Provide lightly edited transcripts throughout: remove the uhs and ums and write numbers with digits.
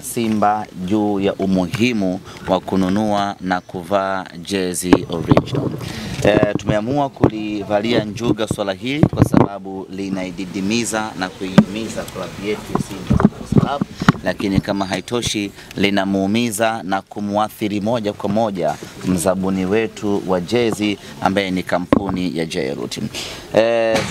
Simba juu ya umuhimu wa kununua na kuvaa jezi original. Tumeamua kulivalia njuga swala hili kwa sababu linaididimiza na kuihimiza klabu yetu ya Simba Sports Club, lakini kama haitoshi linamuumiza na kumuathiri moja kwa moja mzabuni wetu wa jezi ambaye ni kampuni ya Jairut.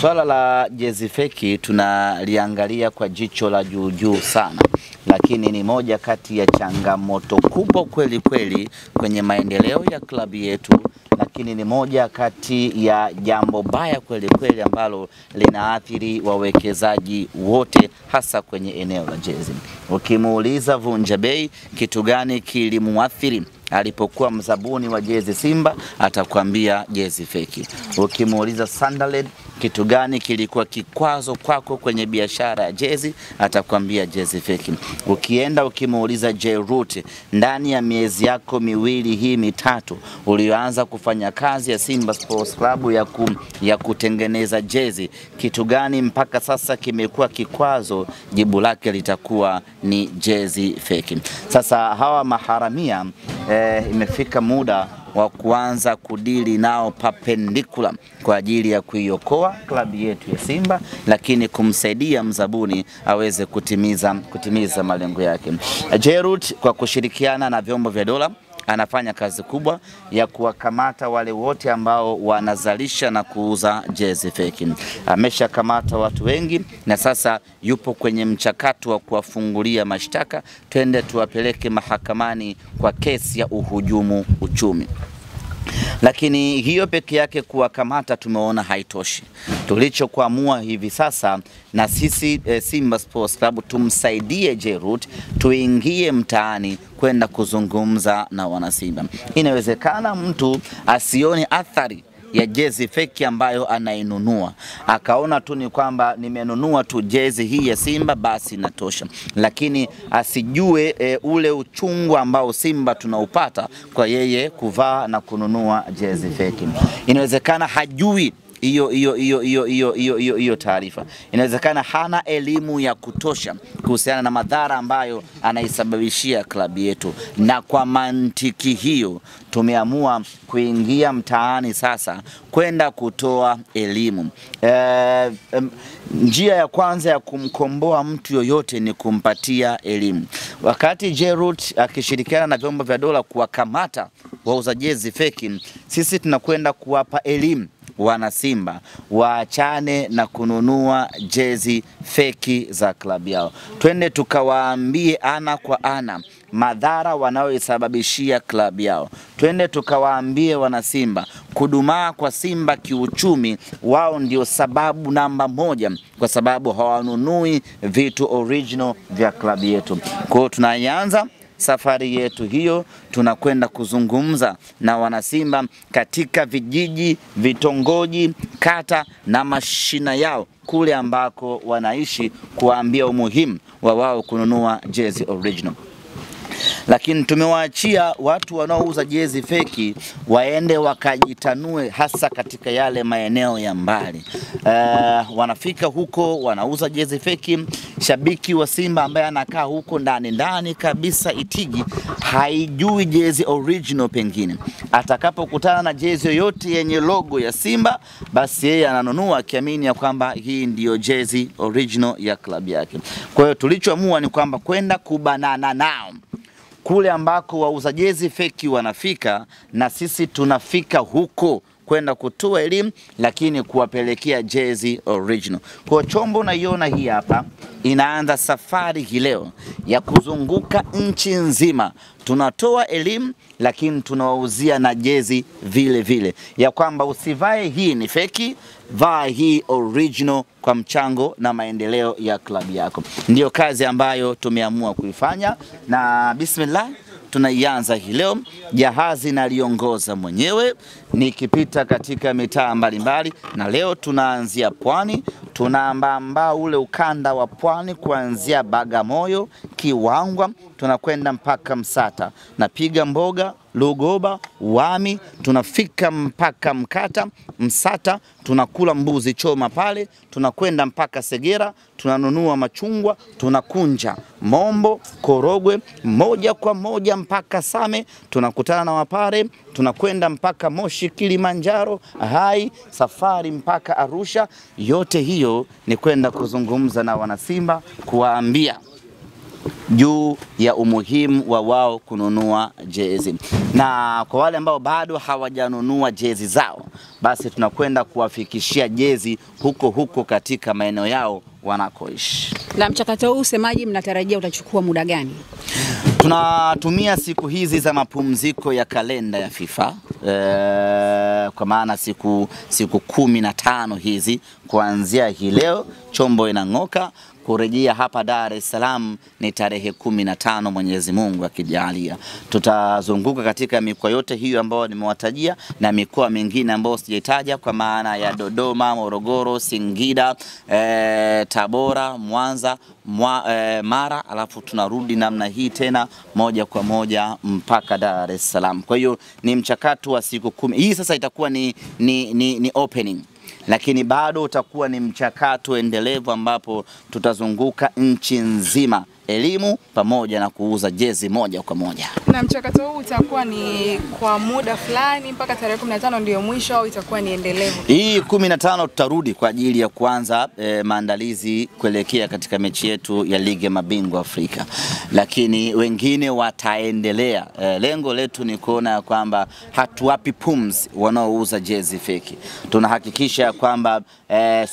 Swala la jezi feki tunaliangalia kwa jicho la juu sana, lakini ni moja kati ya changamoto kubwa kweli kweli kwenye maendeleo ya klabu yetu, lakini ni moja kati ya jambo baya kweli kweli ambalo linaathiri wawekezaji wote hasa kwenye eneo la jezi. Ukimuuliza Vunja Bei kitu gani kilimuathiri alipokuwa mzabuni wa jezi Simba, atakwambia jezi feki. Ukimuuliza Sunderland kitu gani kilikuwa kikwazo kwako kwenye biashara ya jezi, atakwambia jezi feki. Ukienda ukimuuliza Jairut, ndani ya miezi yako miwili hii mitatu ulioanza kufanya kazi ya Simba Sports Club ya kutengeneza jezi, kitu gani mpaka sasa kimekuwa kikwazo? Jibu lake litakuwa ni jezi feki. Sasa hawa maharamia imefika muda wa kuanza kudili nao perpendicular kwa ajili ya kuiokoa klabu yetu ya Simba, lakini kumsaidia mzabuni aweze kutimiza malengo yake. Jairut kwa kushirikiana na vyombo vya dola anafanya kazi kubwa ya kuwakamata wale wote ambao wanazalisha na kuuza jezi feki. Ameshakamata watu wengi na sasa yupo kwenye mchakato wa kuwafungulia mashtaka, twende tuwapeleke mahakamani kwa kesi ya uhujumu uchumi. Lakini hiyo peke yake kuwakamata tumeona haitoshi. Tulichokuamua hivi sasa na sisi Simba Sports Club tumsaidie Jairut, tuingie mtaani kwenda kuzungumza na wanasimba. Inawezekana mtu asione athari ya jezi feki ambayo anainunua, akaona tu ni kwamba nimenunua tu jezi hii ya Simba basi inatosha, lakini asijue ule uchungu ambao Simba tunaupata kwa kuvaa na kununua jezi feki. Inawezekana hajui hiyo taarifa. Inawezekana hana elimu ya kutosha kuhusiana na madhara ambayo anaisababishia klabu yetu, na kwa mantiki hiyo tumeamua kuingia mtaani sasa kwenda kutoa elimu. Njia ya kwanza ya kumkomboa mtu yoyote ni kumpatia elimu. Wakati Jairut akishirikiana na vyombo vya dola kuwakamata wauza jezi feki, sisi tunakwenda kuwapa elimu wana Simba waachane na kununua jezi feki za klabu yao. Twende tukawaambie ana kwa ana madhara wanaoisababishia klabu yao. Twende tukawaambie wana Simba kudumaa kwa Simba kiuchumi wao ndio sababu namba moja, kwa sababu hawanunui vitu original vya klabu yetu. Kwa hiyo tunaanza safari yetu hiyo, tunakwenda kuzungumza na wanasimba katika vijiji, vitongoji, kata na mashina yao kule ambako wanaishi, kuambia umuhimu wa wao kununua jezi original. Lakini tumewaachia watu wanaouza jezi feki waende wakajitanue hasa katika yale maeneo ya mbali. Wanafika huko wanauza jezi feki. Shabiki wa Simba ambaye anakaa huko ndani kabisa Itigi haijui jezi original, pengine atakapokutana na jezi yoyote yenye logo ya Simba basi yeye ananunua akiamini ya kwamba hii ndiyo jezi original ya klabu yake. Kwa hiyo tulichoamua ni kwamba kwenda kubanana nao kule ambako wauza jezi feki wanafika, na sisi tunafika huko kwenda kutoa elimu, lakini kuwapelekea jezi original. Kwa chombo unaiona hii hapa inaanza safari hii leo ya kuzunguka nchi nzima. Tunatoa elimu lakini tunawauzia na jezi vile vile, ya kwamba usivae hii ni feki, vaa hii original kwa mchango na maendeleo ya klabu yako. Ndio kazi ambayo tumeamua kuifanya, na bismillah tunaianza hii leo. Jahazi naliongoza mwenyewe nikipita katika mitaa mbalimbali, na leo tunaanzia Pwani. Tunaambamba ule ukanda wa Pwani kuanzia Bagamoyo, Kiwangwa, tunakwenda mpaka Msata. Napiga mboga Lugoba, Wami, tunafika mpaka Mkata, Msata, tunakula mbuzi choma pale, tunakwenda mpaka Segera, tunanunua machungwa, tunakunja Mombo, Korogwe, moja kwa moja mpaka Same, tunakutana na Wapare, tunakwenda mpaka Moshi, Kilimanjaro, Hai, safari mpaka Arusha. Yote hiyo ni kwenda kuzungumza na wanasimba, kuwaambia juu ya umuhimu wa wao kununua jezi. Na kwa wale ambao bado hawajanunua jezi zao, basi tunakwenda kuwafikishia jezi huko katika maeneo yao wanakoishi. Na mchakato huu semaji mnatarajia utachukua muda gani? Tunatumia siku hizi za mapumziko ya kalenda ya FIFA, kwa maana siku 15 hizi kuanzia hii leo chombo inang'oka. Kurejea hapa Dar es Salaam ni tarehe 15 Mwenyezi Mungu akijalia. Tutazunguka katika mikoa yote hiyo ambayo nimewatajia na mikoa mingine ambayo sijaitaja, kwa maana ya Dodoma, Morogoro, Singida, Tabora, Mwanza, Mara, alafu tunarudi namna hii tena moja kwa moja mpaka Dar es Salaam. Kwa hiyo ni mchakato wa siku 10. Hii sasa itakuwa ni opening, lakini bado utakuwa ni mchakato endelevu ambapo tutazunguka nchi nzima, elimu pamoja na kuuza jezi moja kwa moja. Na mchakato huu utakuwa ni kwa muda fulani mpaka tarehe 15 ndio mwisho, au itakuwa ni endelevu? Hii 15 tutarudi kwa ajili ya kuanza maandalizi kuelekea katika mechi yetu ya ligi ya mabingwa Afrika, lakini wengine wataendelea. Lengo letu ni kuona kwamba hatuwapi pumzi wanaouza jezi feki. Tunahakikisha kwamba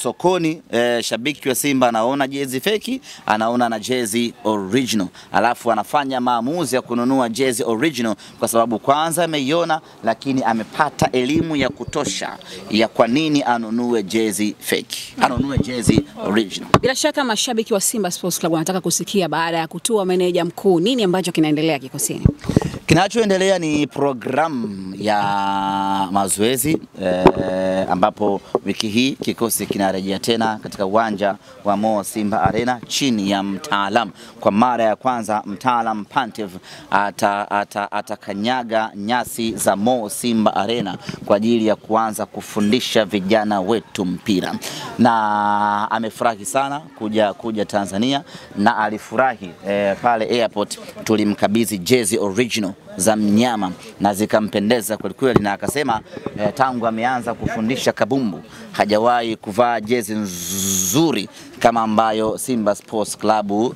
sokoni shabiki wa Simba anaona jezi feki, anaona na jezi original, alafu anafanya maamuzi ya kununua jezi original kwa sababu kwanza ameiona, lakini amepata elimu ya kutosha ya kwa nini anunue jezi fake, anunue jezi original. Bila shaka mashabiki wa Simba Sports Club wanataka kusikia, baada ya kutua meneja mkuu, nini ambacho kinaendelea kikosini? Kinachoendelea ni programu ya mazoezi ambapo wiki hii kikosi kinarejea tena katika uwanja wa Mo Simba Arena chini ya mtaalam. Kwa mara ya kwanza mtaalam Pantev atakanyaga nyasi za Mo Simba Arena kwa ajili ya kuanza kufundisha vijana wetu mpira, na amefurahi sana kuja Tanzania, na alifurahi pale airport tulimkabidhi jezi original za mnyama na zikampendeza kweli, na akasema tangu ameanza kufundisha kabumbu hajawahi kuvaa jezi nzuri kama ambayo Simba Sports Club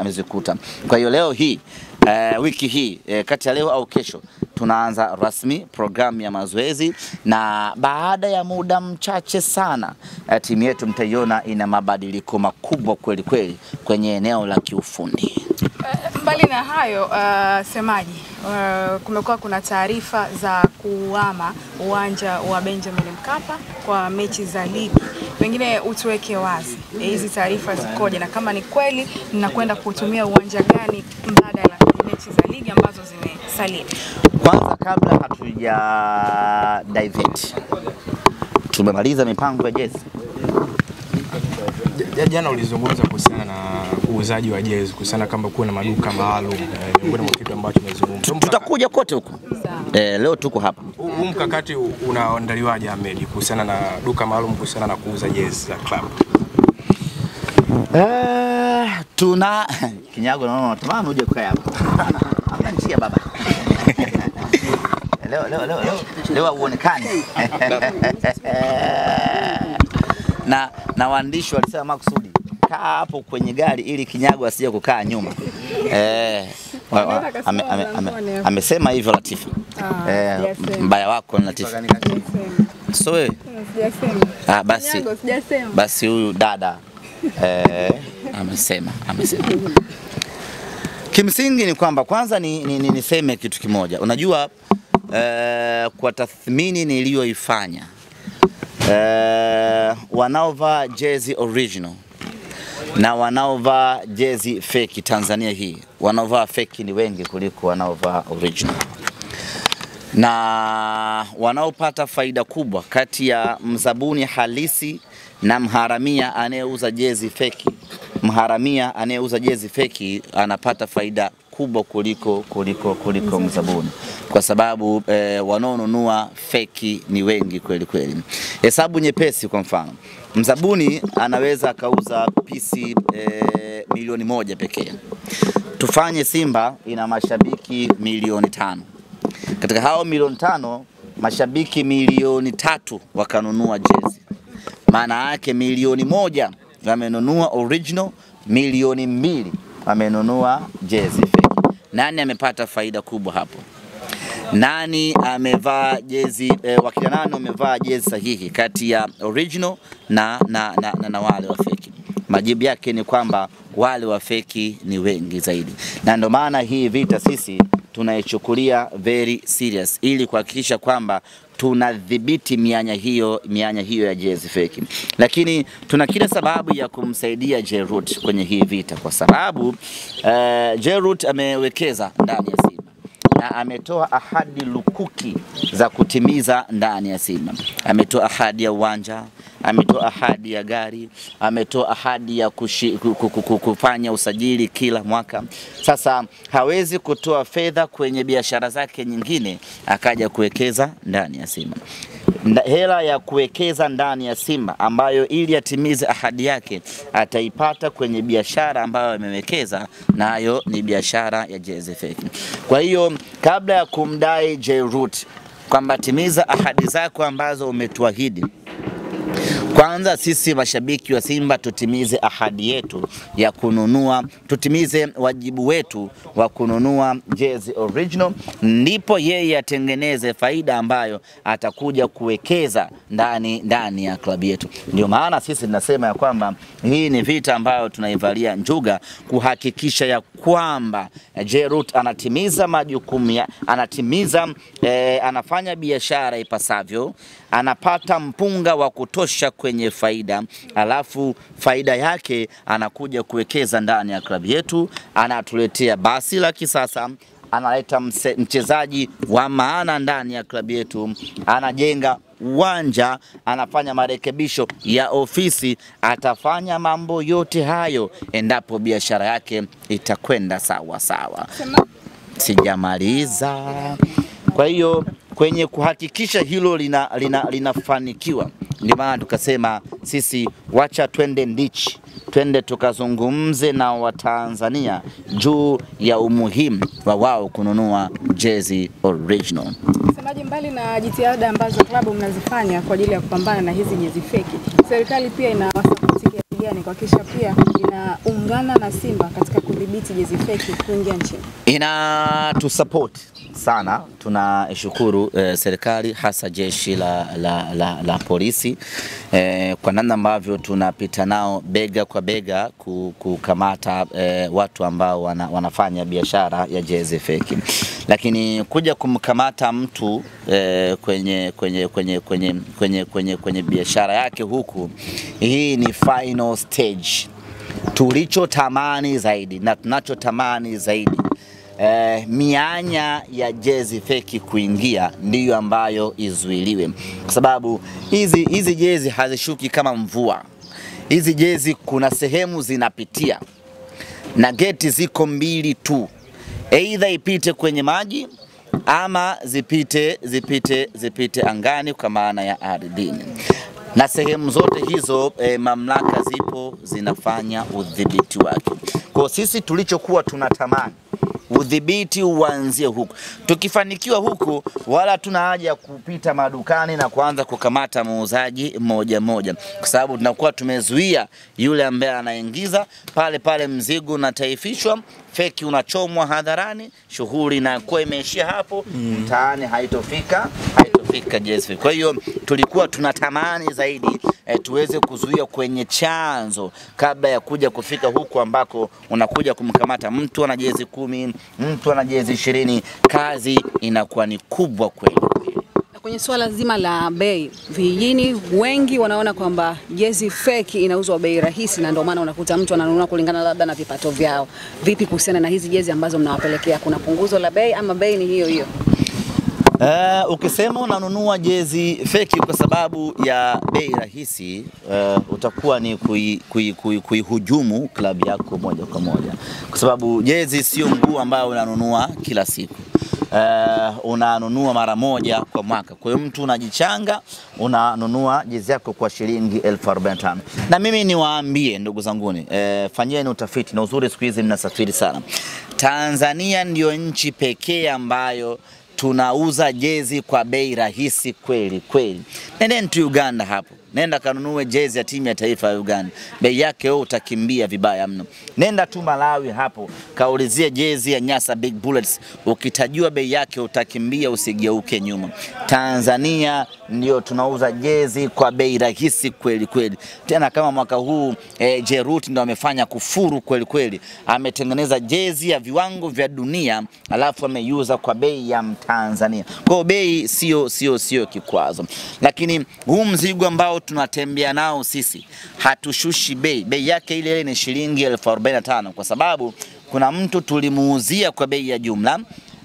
amezikuta. Kwa hiyo leo hii wiki hii kati ya leo au kesho tunaanza rasmi programu ya mazoezi, na baada ya muda mchache sana timu yetu mtaiona ina mabadiliko makubwa kweli kwenye eneo la kiufundi. Mbali na hayo, semaji, kumekuwa kuna taarifa za kuhama uwanja wa Benjamin Mkapa kwa mechi za ligi. Pengine utuweke wazi hizi taarifa zikoje, na kama ni kweli mnakwenda kutumia uwanja gani mbadala kwa mechi za ligi ambazo zimesalia? Kwanza kabla hatuja divert, tumemaliza mipango ya jezi. Jana ulizungumza kuhusiana na uuzaji wa jezi, kuhusiana kama kuna maduka maalum, miongoni mwa kitu ambacho tunazungumza. Tutakuja kote huko. Leo tuko hapa. Huu mkakati unaandaliwaje Ahmed, kuhusiana na duka maalum kuhusiana na kuuza jezi za club? Tuna Kinyago, naona tamani uje kwa hapa. Ananishia baba. Leo uonekane. Na waandishi walisema makusudi kaa hapo kwenye gari ili Kinyago asije kukaa nyuma. Amesema hivyo Latifa. Mbaya wako Latifa. So wewe? Basi huyu dada amesema. Kimsingi ni kwamba kwanza niseme kitu kimoja. Unajua kwa tathmini niliyoifanya, wanaovaa jezi original na wanaovaa jezi fake Tanzania hii, wanaovaa fake ni wengi kuliko wanaovaa original, na wanaopata faida kubwa kati ya mzabuni halisi na mharamia anayeuza jezi fake. Mharamia anayeuza jezi fake anapata faida kubwa kuliko mzabuni, kwa sababu wanaonunua feki ni wengi kweli kweli. Hesabu nyepesi, kwa mfano mzabuni anaweza akauza pisi milioni 1 pekee. Tufanye Simba ina mashabiki milioni 5. Katika hao milioni 5, mashabiki milioni 3 wakanunua jezi. Maana yake milioni 1 wamenunua original, milioni 2 wamenunua jezi fake. Nani amepata faida kubwa hapo? Nani amevaa jezi wakina nani wamevaa jezi sahihi kati ya original na wale wa fake? Majibu yake ni kwamba wale wa fake ni wengi zaidi. Na ndio maana hii vita sisi tunaichukulia very serious, ili kuhakikisha kwamba tunadhibiti mianya hiyo ya jezi fake. Lakini tuna kila sababu ya kumsaidia Jerut kwenye hii vita, kwa sababu Jerut amewekeza ndani ya Simba na ametoa ahadi lukuki za kutimiza ndani ya Simba. Ametoa ahadi ya uwanja, ametoa ahadi ya gari, ametoa ahadi ya kufanya usajili kila mwaka. Sasa hawezi kutoa fedha kwenye biashara zake nyingine akaja kuwekeza ndani ya Simba. Hela ya kuwekeza ndani ya Simba ambayo ili atimize ahadi yake ataipata kwenye biashara ambayo amewekeza, nayo ni biashara ya jezi fake. Kwa hiyo kabla ya kumdai Jerut kwamba timiza ahadi zako ambazo umetuahidi, kwanza sisi mashabiki wa Simba tutimize ahadi yetu ya kununua, tutimize wajibu wetu wa kununua jezi original, ndipo yeye atengeneze faida ambayo atakuja kuwekeza ndani ya klabu yetu. Ndio maana sisi tunasema ya kwamba hii ni vita ambayo tunaivalia njuga, kuhakikisha ya kwamba Jerut anatimiza majukumu, anafanya biashara ipasavyo, anapata mpunga wa kutosha kwenye faida, alafu faida yake anakuja kuwekeza ndani ya klabu yetu, anatuletea basi la kisasa, analeta mchezaji wa maana ndani ya klabu yetu, anajenga uwanja, anafanya marekebisho ya ofisi, atafanya mambo yote hayo endapo biashara yake itakwenda sawa sawa. Sijamaliza. Kwa hiyo kwenye kuhakikisha hilo linafanikiwa, ndio maana tukasema sisi wacha twende ndichi, twende tukazungumze na Watanzania juu ya umuhimu wa wao kununua jezi original. Msemaji, mbali na jitihada ambazo klabu mnazifanya kwa ajili ya kupambana na hizi jezi feki, serikali pia inawasapoti kiasi gani kuhakikisha pia inaungana na Simba katika kudhibiti jezi feki kuingia nchini? Inatusupport sana, tunashukuru serikali, hasa jeshi la polisi kwa namna ambavyo tunapita nao bega kwa bega kukamata watu ambao wanafanya biashara ya jezi feki. Lakini kuja kumkamata mtu kwenye biashara yake huku, hii ni final stage. Tulichotamani zaidi na tunachotamani zaidi, mianya ya jezi feki kuingia ndiyo ambayo izuiliwe, kwa sababu hizi jezi hazishuki kama mvua. Hizi jezi kuna sehemu zinapitia na geti ziko 2 tu, either ipite kwenye maji ama zipite angani, kwa maana ya ardhini. Na sehemu zote hizo mamlaka zipo zinafanya udhibiti wake. Kwa sisi tulichokuwa tunatamani, udhibiti uanzie huku. Tukifanikiwa huku, wala tuna haja ya kupita madukani na kuanza kukamata muuzaji mmoja mmoja, kwa sababu tunakuwa tumezuia yule ambaye anaingiza pale mzigo unataifishwa, feki unachomwa hadharani, shughuli inakuwa imeishia hapo, mtaani haitofika jezi. Kwa hiyo tulikuwa tunatamani zaidi tuweze kuzuia kwenye chanzo kabla ya kuja kufika huku ambako unakuja kumkamata mtu ana jezi 10, mtu ana jezi 20, kazi inakuwa ni kubwa kweli. Kwenye swala zima la bei, vijijini wengi wanaona kwamba jezi feki inauzwa bei rahisi, na ndio maana unakuta mtu ananunua kulingana labda na vipato vyao. Vipi kuhusiana na hizi jezi ambazo mnawapelekea? Kuna punguzo la bei ama bei ni hiyo hiyo? Ukisema unanunua jezi feki kwa sababu ya bei rahisi, utakuwa ni kuihujumu klabu yako moja kwa moja, kwa sababu jezi sio nguo ambayo unanunua kila siku. Unanunua mara moja kwa mwaka. Kwa hiyo mtu unajichanga, unanunua jezi yako kwa shilingi 1045. Na mimi niwaambie ndugu zanguni, fanyeni utafiti, na uzuri siku hizi mnasafiri sana. Tanzania ndio nchi pekee ambayo tunauza jezi kwa bei rahisi kweli kweli. Nendeni tu Uganda hapo. Nenda kanunue jezi ya timu ya taifa ya Uganda. Bei yake wewe utakimbia vibaya mno. Nenda tu Malawi hapo, kaulizie jezi ya Nyasa Big Bullets. Ukitajua bei yake utakimbia, usigeuke nyuma. Tanzania ndio tunauza jezi kwa bei rahisi kweli kweli. Tena kama mwaka huu Jerut ndio amefanya kufuru kweli kweli. Ametengeneza jezi ya viwango vya dunia, alafu ameiuza kwa bei ya Mtanzania. Kwa bei sio kikwazo. Lakini huu mzigo ambao tunatembea nao sisi, hatushushi bei. Bei yake ile ni shilingi 1045, kwa sababu kuna mtu tulimuuzia kwa bei ya jumla,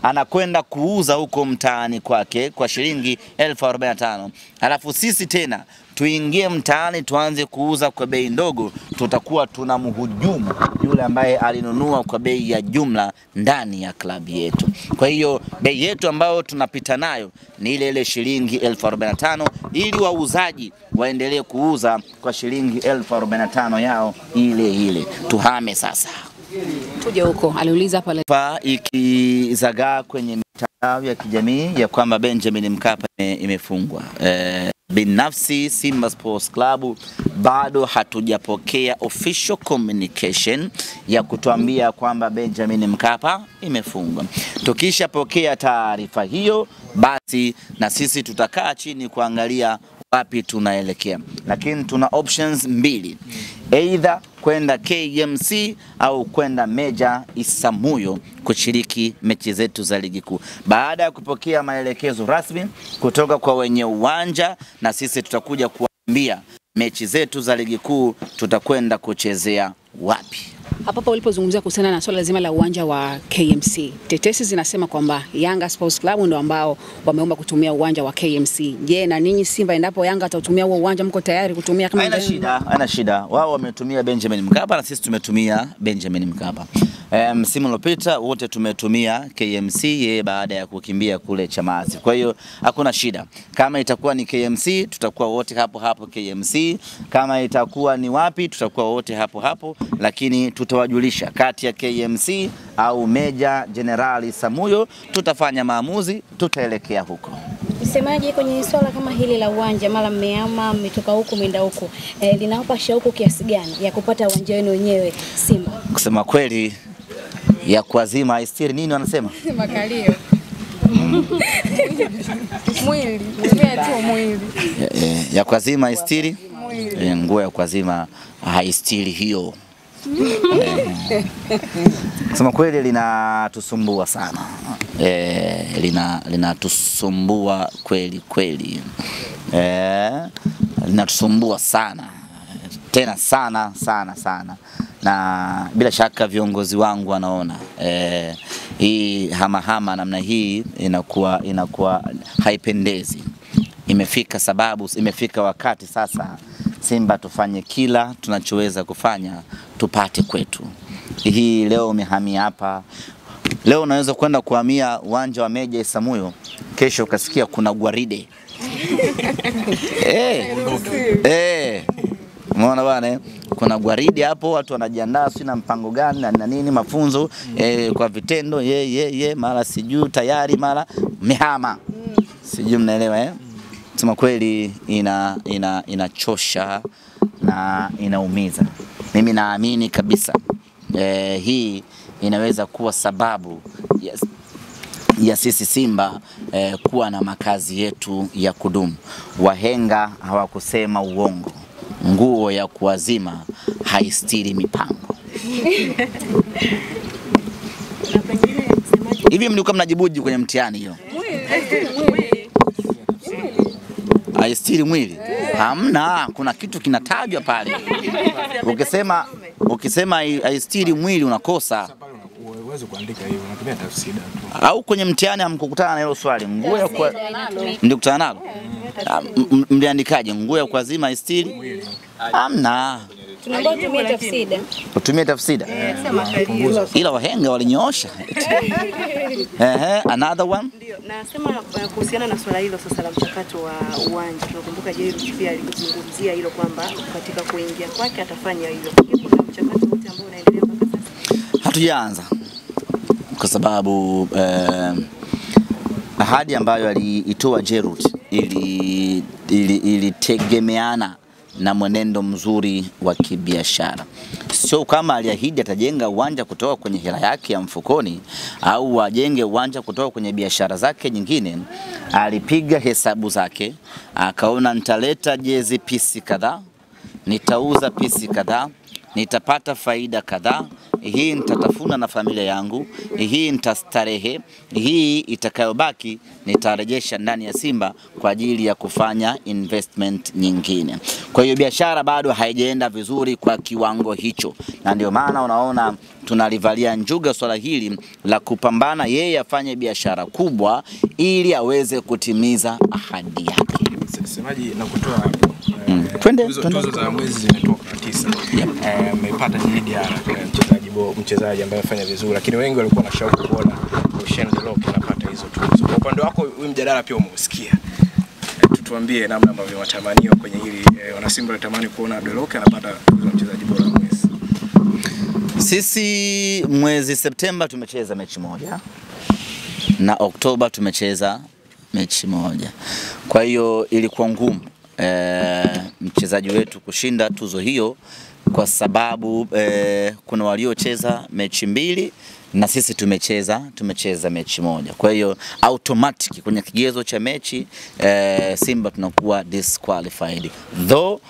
anakwenda kuuza huko mtaani kwake kwa shilingi 1045. Alafu sisi tena tuingie mtaani tuanze kuuza kwa bei ndogo, tutakuwa tunamhujumu yule ambaye alinunua kwa bei ya jumla ndani ya klabu yetu. Kwa hiyo bei yetu ambayo tunapita nayo ni ile shilingi 1045, ili wauzaji waendelee kuuza kwa shilingi 1045 yao ile. Tuhame sasa. Tuje huko. Aliuliza pale ikizagaa kwenye mitandao ya kijamii ya kwamba Benjamin Mkapa imefungwa. Binafsi Simba Sports Club bado hatujapokea official communication ya kutuambia kwamba Benjamin Mkapa imefungwa. Tukishapokea taarifa hiyo, basi na sisi tutakaa chini kuangalia wapi tunaelekea. Lakini tuna options mbili. Either kwenda KMC au kwenda Meja Isamuyo kushiriki mechi zetu za ligi kuu. Baada ya kupokea maelekezo rasmi kutoka kwa wenye uwanja, na sisi tutakuja kuambia mechi zetu za ligi kuu tutakwenda kuchezea wapi. Hapa ulipozungumzia kuhusiana na swala zima la uwanja wa KMC, tetesi zinasema kwamba Yanga Sports Club ndio ambao wameomba kutumia uwanja wa KMC. Je, na ninyi Simba, endapo Yanga atatumia huo uwanja, mko tayari kutumia kama? Haina shida. Wao wametumia Benjamin Mkapa na sisi tumetumia Benjamin Mkapa. Msimu uliopita wote tumetumia KMC baada ya kukimbia kule Chamazi. Kwa hiyo hakuna shida. Kama itakuwa ni KMC tutakuwa wote hapo KMC. Kama itakuwa ni wapi tutakuwa wote hapo, lakini tutawajulisha kati ya KMC au Meja Generali Samuyo, tutafanya maamuzi, tutaelekea huko. Msemaji, kwenye swala kama hili la uwanja, mara mmehama mmetoka huko mwenda huko, linawapa shauku kiasi gani ya kupata uwanja wenu wenyewe Simba? Kusema kweli, ya kuazima haistiri nini wanasema? Makalio. Mwili, tu mwili. Ya kuazima haistiri? Nguo ya kuazima haistiri hiyo. Kusema kweli linatusumbua sana. Linatusumbua kweli. Linatusumbua sana. Tena sana. Na bila shaka viongozi wangu wanaona hii hama namna hii inakuwa haipendezi. Imefika wakati sasa Simba tufanye kila tunachoweza kufanya tupate kwetu. Hii leo umehamia hapa. Leo unaweza kwenda kuhamia uwanja wa Meja Isamuyo, kesho ukasikia kuna gwaride. Umeona bwana, kuna gwaride hapo, watu wanajiandaa sina mpango gani na nini, mafunzo kwa vitendo mara sijui tayari mara mihama. Sijui mnaelewa Sema kweli inachosha na inaumiza. Mimi naamini kabisa hii inaweza kuwa sababu ya sisi Simba kuwa na makazi yetu ya kudumu. Wahenga hawakusema uongo. Nguo ya kuazima haistiri mipango. Hivi mlikuwa mnajibuji kwenye mtihani hiyo? Haistiri mwili? Hamna, kuna kitu kinatajwa pale. Ukisema haistiri mwili unakosa. Uweze kuandika hivyo, unatumia tafsida tu. Au kwenye mtihani hamkukutana na hilo swali? Nguo ya kwa ndikutana nalo. Mliandikaje? Nguo ya kuazima istiri? Hamna. Tunaomba tumie tafsida. Utumie tafsida? Ila wahenga walinyoosha. Another one? Ndio, nasema kuhusiana na swala hilo sasa la mchakato wa uwanja. Tunakumbuka Jairus pia alizungumzia hilo kwamba katika kuingia kwake atafanya hilo. Kuna mchakato wote ambao unaendelea mpaka sasa? Hatujaanza. Kwa sababu ahadi ambayo aliitoa Jairus ilitegemeana na mwenendo mzuri wa kibiashara. Sio kama aliahidi atajenga uwanja kutoka kwenye hela yake ya mfukoni au ajenge uwanja kutoka kwenye biashara zake nyingine. Alipiga hesabu zake, akaona nitaleta jezi pisi kadhaa, nitauza pisi kadhaa, nitapata faida kadhaa, hii nitatafuna na familia yangu, hii nitastarehe, hii itakayobaki nitarejesha ndani ya Simba kwa ajili ya kufanya investment nyingine. Kwa hiyo biashara bado haijaenda vizuri kwa kiwango hicho, na ndio maana unaona tunalivalia njuga swala hili la kupambana yeye afanye biashara kubwa ili aweze kutimiza ahadi yake. Semaji na kutoa tuzo za mwezi zimetoka 9. Amepata JDR mchezaji ambaye afanya vizuri, lakini wengi walikuwa na shauku kuona Rushen De Reuck anapata hizo tuzo. Kwa upande wako huyu mjadala pia umeusikia. Tuambie namna ambavyo watamanio kwenye hili wana Simba wanatamani kuona De Reuck anapata tuzo ya mchezaji bora wa mwezi. Sisi mwezi Septemba tumecheza mechi moja na Oktoba tumecheza mechi moja. Kwa hiyo ilikuwa ngumu mchezaji wetu kushinda tuzo hiyo kwa sababu kuna waliocheza mechi mbili na sisi tumecheza mechi moja. Kwa hiyo automatic kwenye kigezo cha mechi Simba tunakuwa disqualified. Though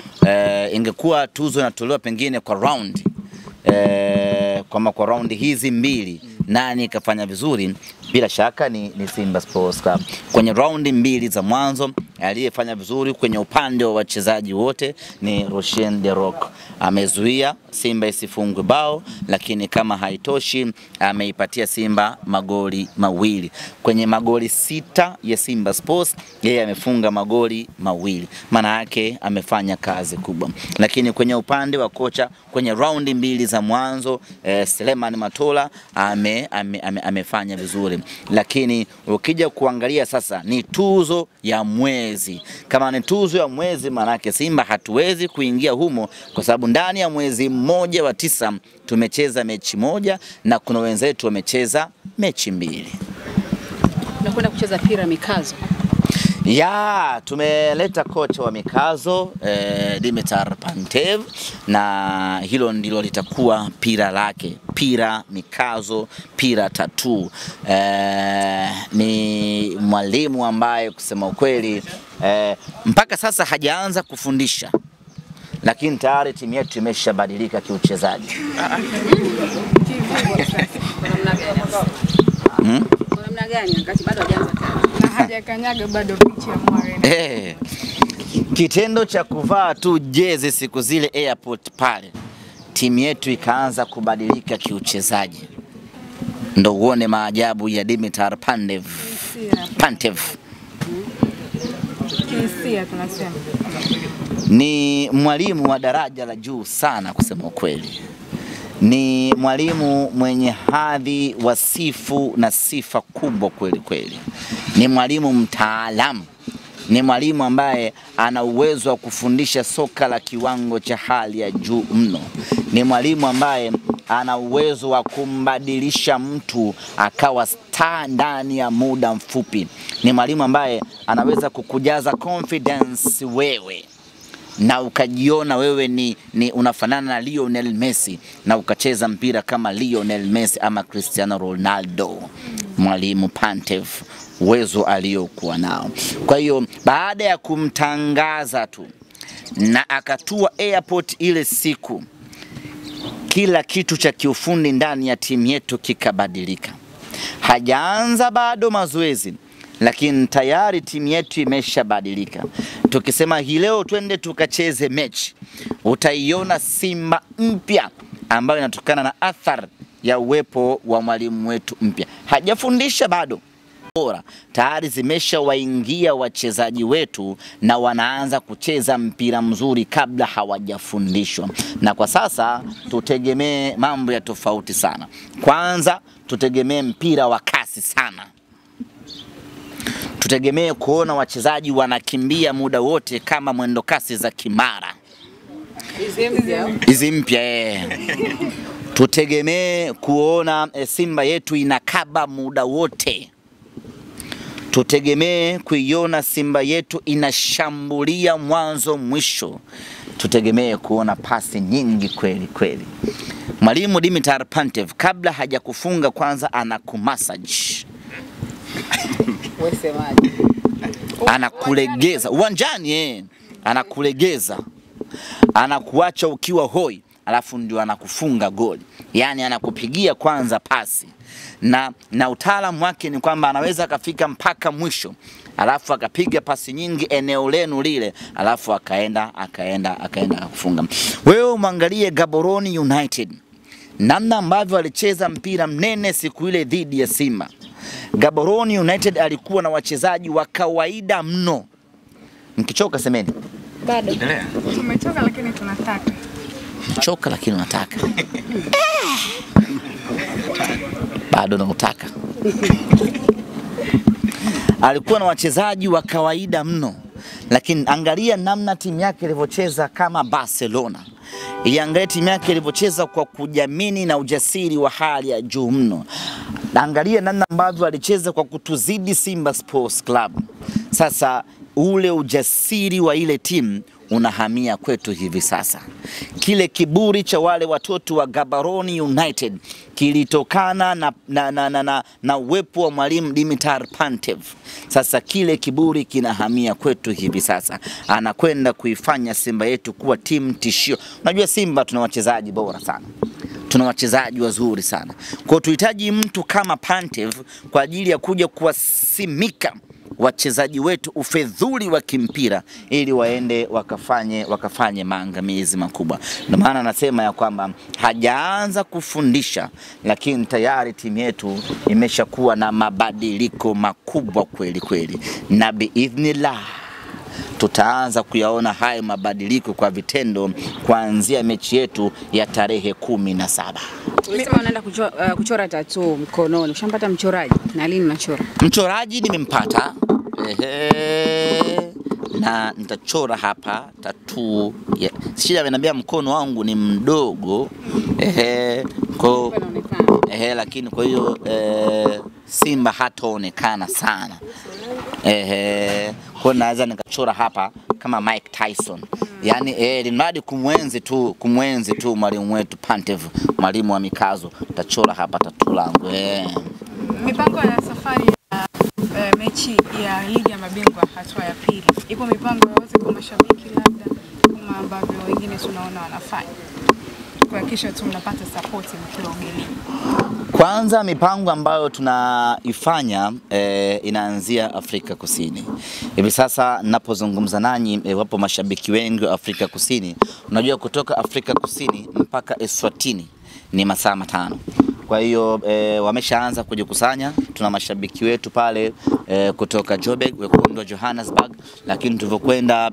ingekuwa tuzo inatolewa pengine kwa round kwa round hizi mbili nani kafanya vizuri, bila shaka ni Simba Sports Club. Kwenye raundi mbili za mwanzo aliyefanya vizuri kwenye upande wa wachezaji wote ni Rushen De Reuck. Amezuia Simba isifungwe bao, lakini kama haitoshi ameipatia Simba magoli mawili. Kwenye magoli 6 ya Simba Sports yeye amefunga magoli mawili. Maana yake amefanya kazi kubwa. Lakini kwenye upande wa kocha kwenye raundi mbili za mwanzo Selemani Matola amefanya vizuri. Lakini ukija kuangalia sasa ni tuzo ya mwezi. Kama ni tuzo ya mwezi, maana yake Simba hatuwezi kuingia humo kwa sababu ndani ya mwezi mmoja wa 9 tumecheza mechi moja na kuna wenzetu wamecheza mechi mbili. Tunakwenda kucheza pira mikazo. Ya, tumeleta kocha wa mikazo Dimitar Pantev, na hilo ndilo litakuwa pira lake. Pira mikazo, pira tattoo. Ni mwalimu ambaye kusema ukweli mpaka sasa hajaanza kufundisha, lakini tayari timu yetu imeshabadilika kiuchezaji. Kwa namna gani wakati bado hajaanza na hajakanyaga bado pichi ya Mware? Kitendo cha kuvaa tu jezi siku zile airport pale, timu yetu ikaanza kubadilika kiuchezaji. Ndio uone maajabu ya Dimitar Pantev. Kisia tunasema. Ni mwalimu wa daraja la juu sana kusema ukweli. Ni mwalimu mwenye hadhi, wasifu na sifa kubwa kweli kweli. Ni mwalimu mtaalamu. Ni mwalimu ambaye ana uwezo wa kufundisha soka la kiwango cha hali ya juu mno. Ni mwalimu ambaye ana uwezo wa kumbadilisha mtu akawa star ndani ya muda mfupi. Ni mwalimu ambaye anaweza kukujaza confidence wewe na ukajiona wewe ni unafanana na Lionel Messi na ukacheza mpira kama Lionel Messi ama Cristiano Ronaldo. Mwalimu Pantev, uwezo aliokuwa nao. Kwa hiyo baada ya kumtangaza tu na akatua airport ile siku, kila kitu cha kiufundi ndani ya timu yetu kikabadilika. Hajaanza bado mazoezi, lakini tayari timu yetu imeshabadilika. Tukisema hii leo twende tukacheze mechi, utaiona Simba mpya ambayo inatokana na athari ya uwepo wa mwalimu wetu mpya. Hajafundisha bado bora, tayari zimeshawaingia wachezaji wetu na wanaanza kucheza mpira mzuri kabla hawajafundishwa. Na kwa sasa tutegemee mambo ya tofauti sana. Kwanza tutegemee mpira wa kasi sana. Tutegemee kuona wachezaji wanakimbia muda wote kama mwendo kasi za Kimara. Hizi mpya Tutegemee kuona Simba yetu inakaba muda wote. Tutegemee kuiona Simba yetu inashambulia mwanzo mwisho. Tutegemee kuona pasi nyingi kweli kweli. Mwalimu Dimitar Pantev kabla hajakufunga kwanza anakumassage. Anakulegeza uwanjani, anakulegeza. Anakuacha ukiwa hoi, alafu ndio anakufunga goli. Yani anakupigia kwanza pasi. Na utaalamu wake ni kwamba anaweza akafika mpaka mwisho, alafu akapiga pasi nyingi eneo lenu lile, alafu akaenda kufunga. Wewe mwangalie Gaborone United, namna ambavyo alicheza mpira mnene siku ile dhidi ya Simba. Gaborone United alikuwa na wachezaji wa kawaida mno. Mkichoka semeni. Bado. Tumechoka lakini tunataka. Choka lakini unataka. Bado unataka. Alikuwa na wachezaji wa kawaida mno, lakini angalia namna timu yake ilivyocheza kama Barcelona. Iangalie timu yake ilivyocheza kwa kujiamini na ujasiri wa hali ya juu mno. Angalia namna ambavyo alicheza kwa kutuzidi Simba Sports Club. Sasa ule ujasiri wa ile timu unahamia kwetu hivi sasa. Kile kiburi cha wale watoto wa Gaborone United kilitokana na uwepo wa mwalimu Dimitar Pantev. Sasa kile kiburi kinahamia kwetu hivi sasa. Anakwenda kuifanya Simba yetu kuwa timu tishio. Unajua Simba tuna wachezaji bora sana. Tuna wachezaji wazuri sana. Kwa tuhitaji mtu kama Pantev kwa ajili ya kuja kuwasimika wachezaji wetu ufedhuli wa kimpira ili waende wakafanye maangamizi makubwa. Ndio maana nasema ya kwamba hajaanza kufundisha, lakini tayari timu yetu imeshakuwa na mabadiliko makubwa kweli kweli. Na biidhnillah tutaanza kuyaona haya mabadiliko kwa vitendo kuanzia mechi yetu ya tarehe 17. Ulisema unaenda kuchora tattoo mkononi. Ushampata mchoraji? Na lini unachora? Mchoraji nimempata. Na nitachora hapa tattoo. Shida ameniambia mkono wangu ni mdogo. Lakini kwa hiyo Simba hataonekana sana. Kwa naweza nikachora hapa kama Mike Tyson. Yani linadi kumwenzi tu mwalimu wetu Pantev, mwalimu wa mikazo. Tachora hapa tattoo langu. Mipango ya safari ya mechi ya ligi ya mabingwa hatua ya pili. Ipo mipango yote kwa mashabiki labda kama ambavyo wengine tunaona wanafanya, kuhakikisha tu mnapata support mkiwa ugenini? Kwanza mipango ambayo tunaifanya inaanzia Afrika Kusini. Hivi sasa ninapozungumza nanyi wapo mashabiki wengi wa Afrika Kusini. Unajua kutoka Afrika Kusini mpaka Eswatini ni masaa 5. Kwa hiyo wameshaanza kujikusanya. Tuna mashabiki wetu pale kutoka Joburg, Wekundu wa Johannesburg, lakini tulivyokwenda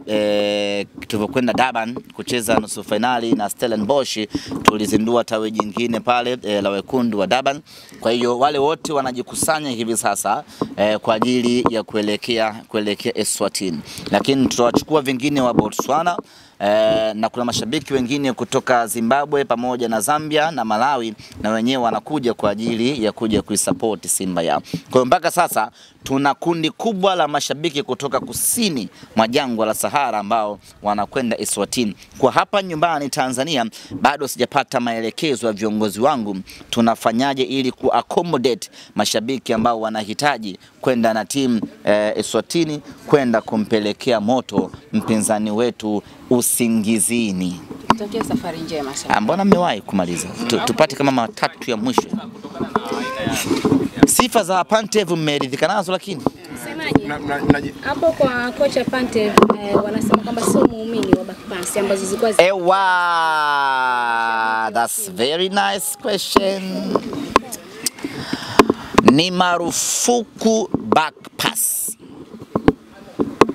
Durban kucheza nusu finali na Stellenbosch, tulizindua tawi jingine pale la Wekundu wa Durban. Kwa hiyo wale wote wanajikusanya hivi sasa kwa ajili ya kuelekea Eswatini. Lakini tutawachukua vingine wa Botswana. Na kuna mashabiki wengine kutoka Zimbabwe pamoja na Zambia na Malawi, na wenyewe wanakuja kwa ajili ya kuja kuisupport Simba yao. Kwa hiyo mpaka sasa tuna kundi kubwa la mashabiki kutoka kusini mwa jangwa la Sahara ambao wanakwenda Eswatini. Kwa hapa nyumbani Tanzania bado sijapata maelekezo ya viongozi wangu tunafanyaje ili kuaccommodate mashabiki ambao wanahitaji kwenda na timu Eswatini kwenda kumpelekea moto mpinzani wetu usingizini. Tutakia safari njema sana. Mbona mmewahi kumaliza? Tupate kama matatu ya mwisho. Sifa za Pantev mmeridhika nazo lakini? Hapo kwa kocha Pantev wanasema kwamba sio muumini wa backpass ambazo zilikuwa that's very nice question. Ni marufuku backpass.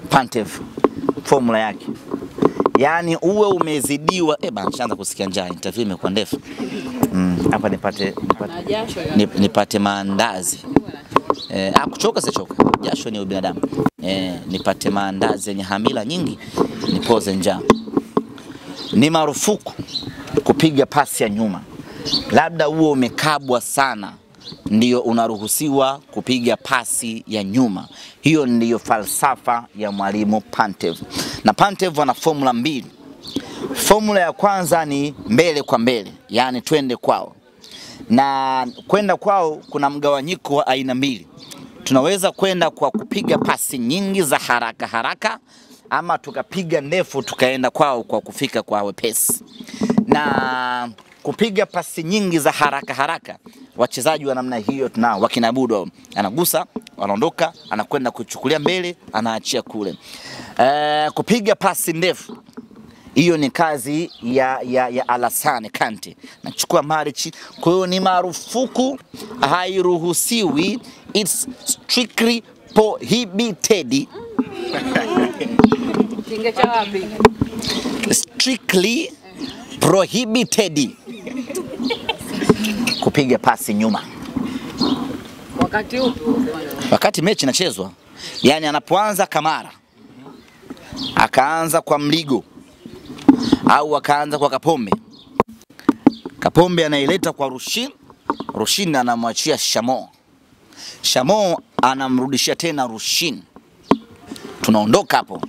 Pantev formula yake. Yaani uwe umezidiwa shaanza kusikia njaa, interview imekuwa ndefu. Hapa nipate maandazi. Kuchoka sichoka. Jasho ni ubinadamu. Nipate maandazi yenye hamila nyingi, nipoze njaa. Ni marufuku kupiga pasi ya nyuma. Labda uwe umekabwa sana ndio unaruhusiwa kupiga pasi ya nyuma. Hiyo ndiyo falsafa ya mwalimu Pantev. Na Pantev ana formula mbili. Formula ya kwanza ni mbele kwa mbele, yani twende kwao. Na kwenda kwao kuna mgawanyiko wa aina mbili. Tunaweza kwenda kwa kupiga pasi nyingi za haraka haraka, ama tukapiga ndefu tukaenda kwao kwa kufika kwa wepesi. Na kupiga pasi nyingi za haraka haraka, wachezaji wa namna hiyo tunao. Wakina Budo anagusa, anaondoka, anakwenda kuchukulia mbele, anaachia kule. Kupiga pasi ndefu, hiyo ni kazi ya Alassane Kante. Nachukua Marichi. Kwa hiyo ni marufuku, hairuhusiwi, it's strictly prohibited. Strictly prohibited kupiga pasi nyuma. Wakati mechi inachezwa, yani anapoanza Kamara, akaanza kwa Mligo, au akaanza kwa Kapombe. Kapombe anaileta kwa Rushin, Rushin anamwachia Shamo, Shamo anamrudishia tena Rushin. Tunaondoka hapo.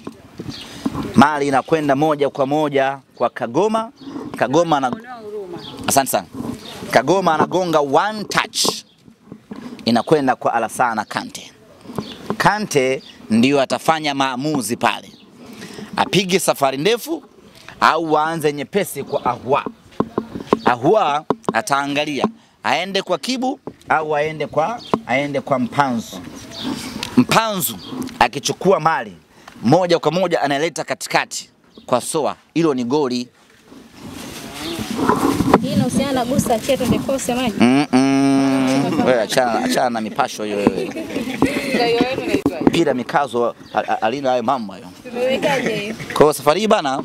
Mali inakwenda moja kwa moja kwa Kagoma. Asante sana. Kagoma anagonga one touch, inakwenda kwa Alassane Kante. Kante ndio atafanya maamuzi pale, apige safari ndefu au aanze nyepesi kwa Ahua. Ahua ataangalia aende kwa Kibu au aende kwa Mpanzu. Mpanzu akichukua mali moja kwa moja analeta katikati kwa Soa, hilo ni goli. Hii inahusiana na Gusta Cheto ndio kwa semaji. Wewe achana na mipasho hiyo wewe. Ndio hiyo inaitwa. Pira mikazo alina hayo mambo hayo. Tumewekaje hiyo? Kwa safari hii bana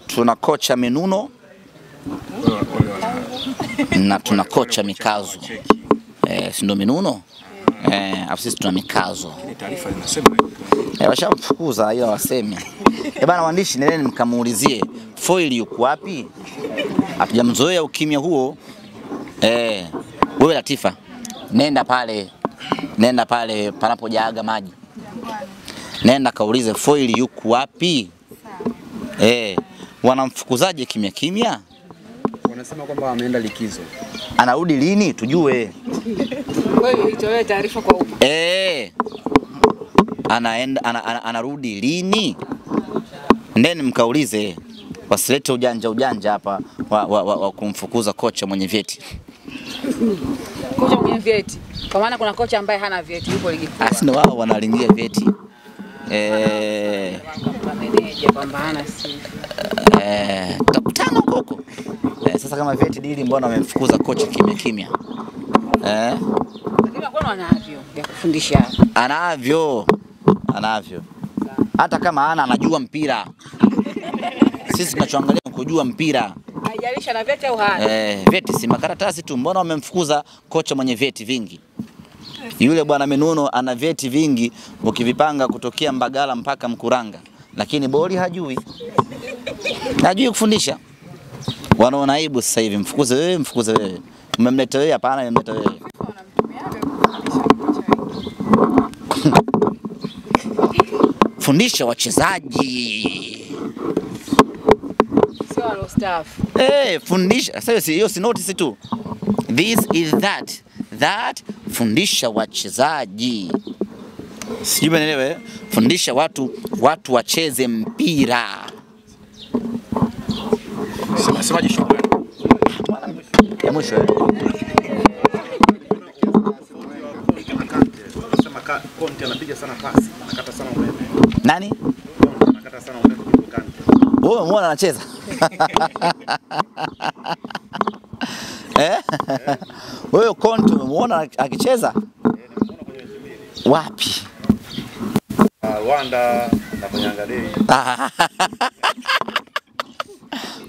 tuna kocha Menuno na tuna kocha Mikazo. Si ndio Menuno? Afu sisi tuna Mikazo. Taarifa inasema washamfukuza ila waseme. Bana waandishi, nendeni mkamuulizie foil yuko wapi? Hatujamzoea ukimya huo. Wewe Latifa, nenda pale panapojaaga maji. Nenda kaulize foil yuko wapi? Wanamfukuzaje kimya kimya? Wanasema kwamba ameenda likizo. Anarudi lini tujue? Wewe itoe taarifa kwa umma. Anarudi lini? Ndeni mkaulize, wasilete ujanja hapa wa kumfukuza kocha mwenye vyeti. Kocha mwenye vyeti. Kwa maana kuna kocha ambaye hana vyeti yupo ligi kuu. Asina wao wanalingia vyeti. Meneja kwamba hana si. Takutana huko. Sasa kama vyeti dili, mbona wamemfukuza kocha kimya? Lakini kwa anavyo ya kufundisha. Anavyo. Hata kama anajua mpira. Sisi tunachoangalia kujua mpira. Haijalisha na vyeti au hana. Vyeti si makaratasi tu. Mbona wamemfukuza kocha mwenye vyeti vingi? Yule bwana Menuno ana vyeti vingi, ukivipanga kutokea Mbagala mpaka Mkuranga, lakini boli hajui. Hajui kufundisha. Wanaona aibu sasa hivi, mfukuze wewe. Umemleta wewe? Hapana, nimemleta wewe. Fundisha wachezaji. Sio walo staff. Fundisha. Sasa hiyo si notice tu. This is that fundisha wachezaji. Sijui umeelewa? Fundisha watu wacheze mpira. Semaji shukrani. Ya mwisho Conte anapiga sana pasi, anakata sana umeme. Nani? Conte anakata sana umeme kuliko Kante. Wewe umeona anacheza? Wewe Conte umeona akicheza? Nimeona kwenye mechi mbili. Wapi? Rwanda na kwenye Angadei.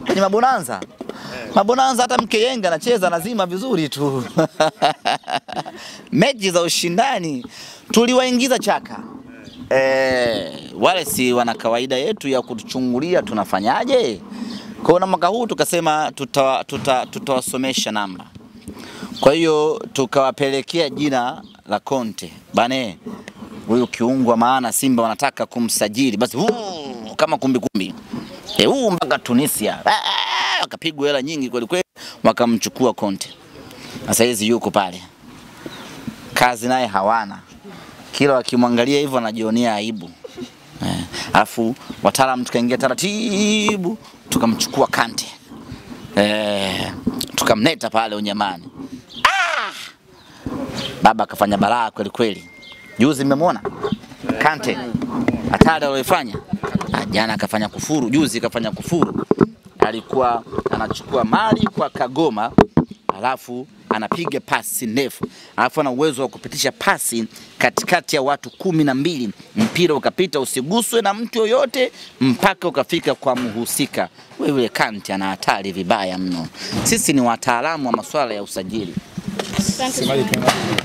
Kwenye mabonanza. Mabonanza hata Mkeyenga anacheza lazima vizuri tu. Mechi za ushindani tuliwaingiza chaka. Wale si wana kawaida yetu ya kutuchungulia tunafanyaje? Kwa mwaka huu tukasema tutawasomesha namba. Kwa hiyo tukawapelekea jina la Conte. Bane, huyu kiungwa maana Simba wanataka kumsajili. Basi kama kumbi. Mpaka Tunisia. Wakapigwa hela nyingi kweli kweli wakamchukua Conte. Sasa hizi yuko pale. Kazi naye hawana. Kila wakimwangalia hivyo anajionea aibu. Alafu wataalamu tukaingia taratibu tukamchukua Kante. Tukamleta pale unyamani. Baba akafanya balaa kweli kweli. Juzi mmemwona Kante hatari aliyofanya. Jana akafanya kufuru, juzi akafanya kufuru. Alikuwa anachukua mali kwa Kagoma, alafu anapiga pasi ndefu. Alafu ana uwezo wa kupitisha pasi katikati ya watu 12, mpira ukapita usiguswe na mtu yoyote mpaka ukafika kwa mhusika. Wewe Kante ana hatari vibaya mno. Sisi ni wataalamu wa masuala ya usajili. Asante.